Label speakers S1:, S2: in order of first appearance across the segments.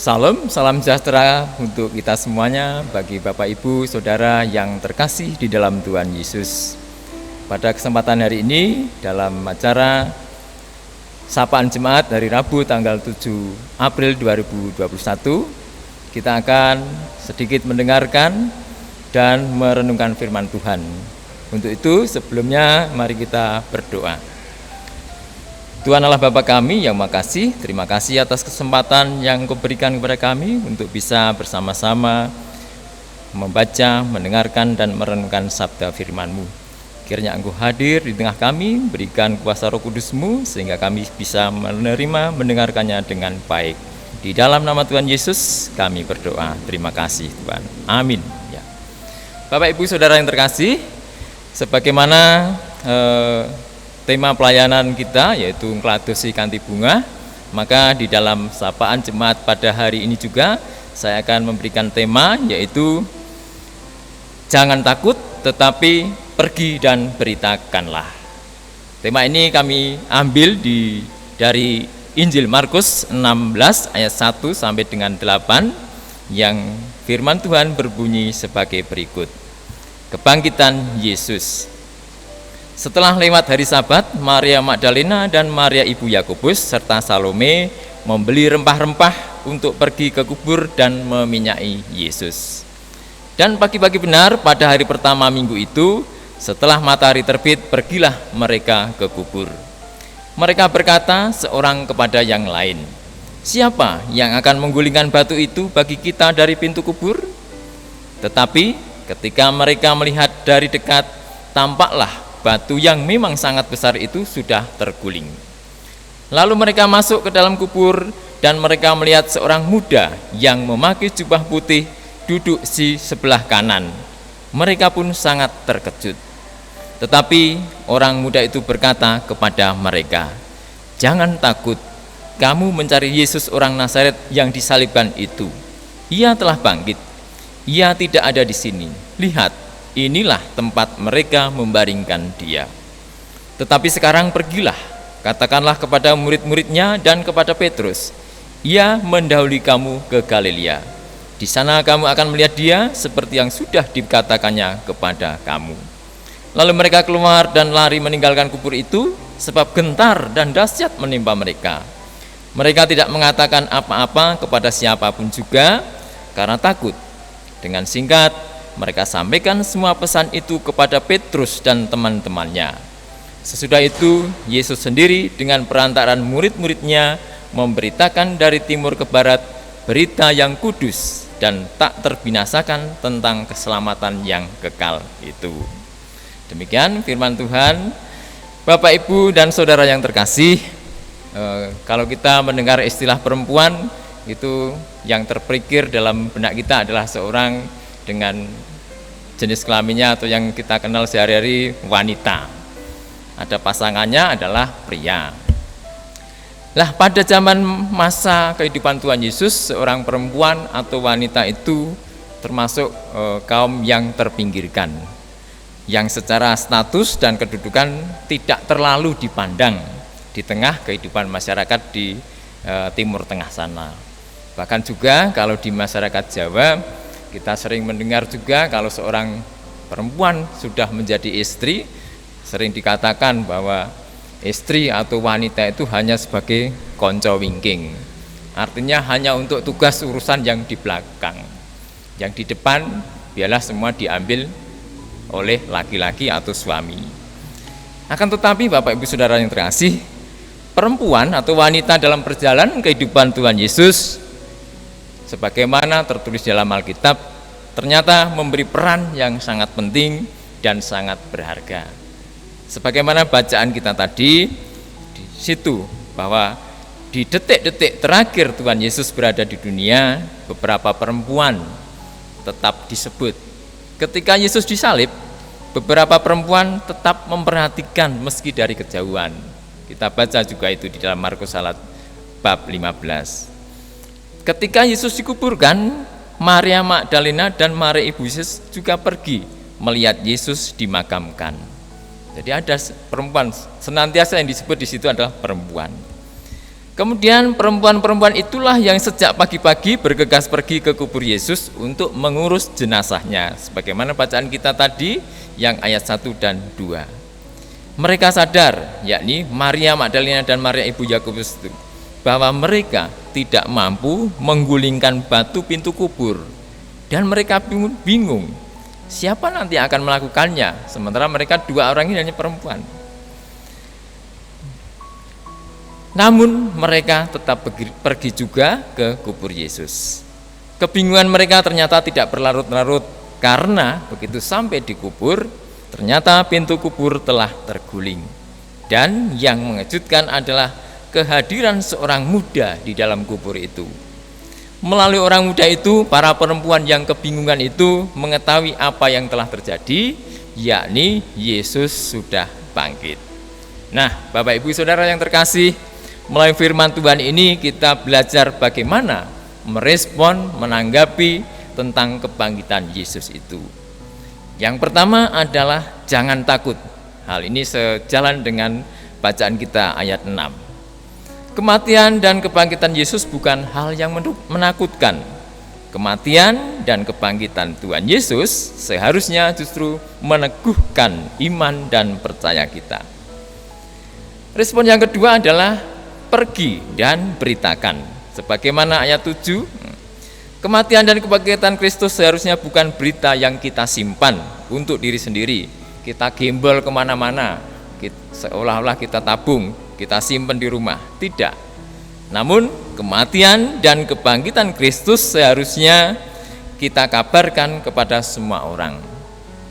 S1: Salam sejahtera untuk kita semuanya, bagi Bapak Ibu, Saudara yang terkasih di dalam Tuhan Yesus. Pada kesempatan hari ini, dalam acara Sapaan Jemaat hari Rabu tanggal 7 April 2021, kita akan sedikit mendengarkan dan merenungkan firman Tuhan. Untuk itu, sebelumnya mari kita berdoa. Tuhan Allah Bapa kami yang makasih, terima kasih atas kesempatan yang Kau berikan kepada kami untuk bisa bersama-sama membaca, mendengarkan, dan merenungkan sabda firman-Mu. Kiranya Engkau hadir di tengah kami, berikan kuasa Roh Kudus-Mu sehingga kami bisa menerima, mendengarkannya dengan baik. Di dalam nama Tuhan Yesus kami berdoa. Terima kasih Tuhan. Amin. Ya. Bapak Ibu Saudara yang terkasih, sebagaimana tema pelayanan kita yaitu Ngkladosi Kanthi Bunga, maka di dalam sapaan jemaat pada hari ini juga saya akan memberikan tema yaitu jangan takut tetapi pergi dan beritakanlah. Tema ini kami ambil dari Injil Markus 16 ayat 1 sampai dengan 8 yang firman Tuhan berbunyi sebagai berikut. Kebangkitan Yesus. Setelah lewat hari Sabat, Maria Magdalena dan Maria ibu Yakobus serta Salome membeli rempah-rempah untuk pergi ke kubur dan meminyaki Yesus. Dan pagi-pagi benar pada hari pertama minggu itu, setelah matahari terbit, pergilah mereka ke kubur. Mereka berkata seorang kepada yang lain, "Siapa yang akan menggulingkan batu itu bagi kita dari pintu kubur?" Tetapi ketika mereka melihat dari dekat, tampaklah batu yang memang sangat besar itu sudah terguling. Lalu mereka masuk ke dalam kubur dan mereka melihat seorang muda yang memakai jubah putih duduk di sebelah kanan. Mereka pun sangat terkejut. Tetapi orang muda itu berkata kepada mereka, "Jangan takut, kamu mencari Yesus orang Nazaret yang disalibkan itu. Ia telah bangkit. Ia tidak ada di sini. Lihat, inilah tempat mereka membaringkan dia. Tetapi sekarang pergilah, katakanlah kepada murid-muridnya dan kepada Petrus, ia mendahului kamu ke Galilea. Di sana kamu akan melihat dia seperti yang sudah dikatakannya kepada kamu." Lalu mereka keluar dan lari meninggalkan kubur itu, sebab gentar dan dahsyat menimpa mereka. Mereka tidak mengatakan apa-apa kepada siapapun juga karena takut. Dengan singkat, mereka sampaikan semua pesan itu kepada Petrus dan teman-temannya. Sesudah itu, Yesus sendiri dengan perantaraan murid-muridnya memberitakan dari timur ke barat berita yang kudus dan tak terbinasakan tentang keselamatan yang kekal itu. Demikian firman Tuhan. Bapak, Ibu, dan Saudara yang terkasih, kalau kita mendengar istilah perempuan, itu yang terpikir dalam benak kita adalah seorang dengan jenis kelaminnya atau yang kita kenal sehari-hari wanita. Ada pasangannya adalah pria. Lah, pada zaman masa kehidupan Tuhan Yesus, seorang perempuan atau wanita itu termasuk kaum yang terpinggirkan, yang secara status dan kedudukan tidak terlalu dipandang di tengah kehidupan masyarakat di Timur Tengah sana. Bahkan juga kalau di masyarakat Jawa, kita sering mendengar juga kalau seorang perempuan sudah menjadi istri, sering dikatakan bahwa istri atau wanita itu hanya sebagai konco wingking. Artinya hanya untuk tugas urusan yang di belakang. Yang di depan biarlah semua diambil oleh laki-laki atau suami. Akan tetapi Bapak Ibu Saudara yang terkasih, perempuan atau wanita dalam perjalanan kehidupan Tuhan Yesus, sebagaimana tertulis dalam Alkitab, ternyata memberi peran yang sangat penting dan sangat berharga. Sebagaimana bacaan kita tadi di situ, bahwa di detik-detik terakhir Tuhan Yesus berada di dunia, beberapa perempuan tetap disebut. Ketika Yesus disalib, beberapa perempuan tetap memperhatikan meski dari kejauhan. Kita baca juga itu di dalam Markus bab 15. Ketika Yesus dikuburkan, Maria Magdalena dan Maria ibu Yesus juga pergi melihat Yesus dimakamkan. Jadi ada perempuan, senantiasa yang disebut di situ adalah perempuan. Kemudian perempuan-perempuan itulah yang sejak pagi-pagi bergegas pergi ke kubur Yesus untuk mengurus jenazahnya. Sebagaimana bacaan kita tadi yang ayat 1 dan 2. Mereka sadar, yakni Maria Magdalena dan Maria ibu Yakobus itu, bahwa mereka tidak mampu menggulingkan batu pintu kubur. Dan mereka bingung, siapa nanti akan melakukannya? Sementara mereka dua orang ini hanya perempuan. Namun mereka tetap pergi juga ke kubur Yesus. Kebingungan mereka ternyata tidak berlarut-larut, karena begitu sampai di kubur, ternyata pintu kubur telah terguling. Dan yang mengejutkan adalah kehadiran seorang muda di dalam kubur itu. Melalui orang muda itu, para perempuan yang kebingungan itu mengetahui apa yang telah terjadi, yakni Yesus sudah bangkit. Nah, Bapak Ibu Saudara yang terkasih, melalui firman Tuhan ini kita belajar bagaimana merespon, menanggapi tentang kebangkitan Yesus itu. Yang pertama adalah jangan takut. Hal ini sejalan dengan bacaan kita ayat 6. Kematian dan kebangkitan Yesus bukan hal yang menakutkan. Kematian dan kebangkitan Tuhan Yesus seharusnya justru meneguhkan iman dan percaya kita. Respon yang kedua adalah pergi dan beritakan. Sebagaimana ayat 7, kematian dan kebangkitan Kristus seharusnya bukan berita yang kita simpan untuk diri sendiri. Kita gembel kemana-mana, seolah-olah kita tabung, kita simpan di rumah. Tidak. Namun kematian dan kebangkitan Kristus seharusnya kita kabarkan kepada semua orang,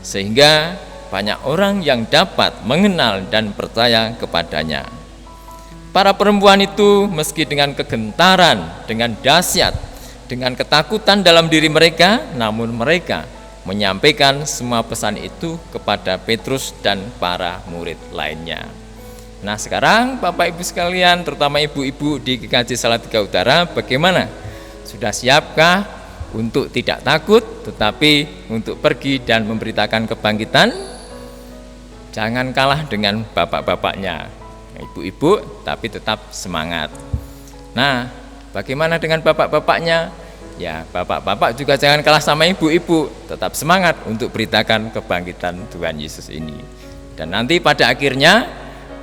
S1: sehingga banyak orang yang dapat mengenal dan percaya kepadanya. Para perempuan itu meski dengan kegentaran, dengan dahsyat, dengan ketakutan dalam diri mereka, namun mereka menyampaikan semua pesan itu kepada Petrus dan para murid lainnya. Nah, sekarang Bapak Ibu sekalian, terutama ibu-ibu di GKJ Salatiga Utara, bagaimana? Sudah siapkah untuk tidak takut, tetapi untuk pergi dan memberitakan kebangkitan? Jangan kalah dengan bapak-bapaknya, ibu-ibu, tapi tetap semangat. Nah, bagaimana dengan bapak-bapaknya? Ya, bapak-bapak juga jangan kalah sama ibu-ibu, tetap semangat untuk beritakan kebangkitan Tuhan Yesus ini. Dan nanti pada akhirnya,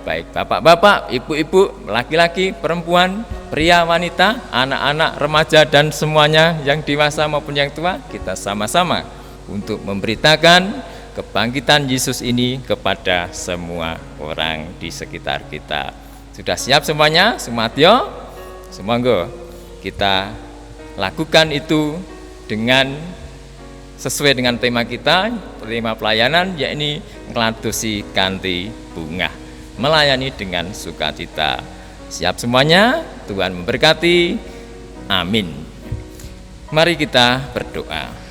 S1: baik bapak-bapak, ibu-ibu, laki-laki, perempuan, pria, wanita, anak-anak, remaja, dan semuanya yang dewasa maupun yang tua, kita sama-sama untuk memberitakan kebangkitan Yesus ini kepada semua orang di sekitar kita. Sudah siap semuanya? Sumatyo? Semoga kita lakukan itu dengan sesuai dengan tema kita, tema pelayanan, yakni ngladosi kanthi bunga, melayani dengan sukacita. Siap semuanya? Tuhan memberkati. Amin. Mari kita berdoa.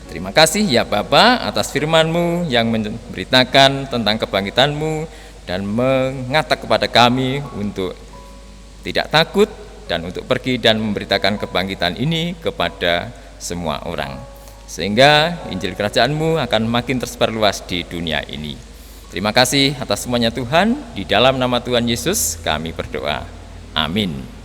S1: Terima kasih ya Bapa atas firman-Mu yang memberitakan tentang kebangkitan-Mu dan mengatakan kepada kami untuk tidak takut dan untuk pergi dan memberitakan kebangkitan ini kepada semua orang. Sehingga Injil Kerajaan-Mu akan makin tersebar luas di dunia ini. Terima kasih atas semuanya Tuhan, di dalam nama Tuhan Yesus kami berdoa. Amin.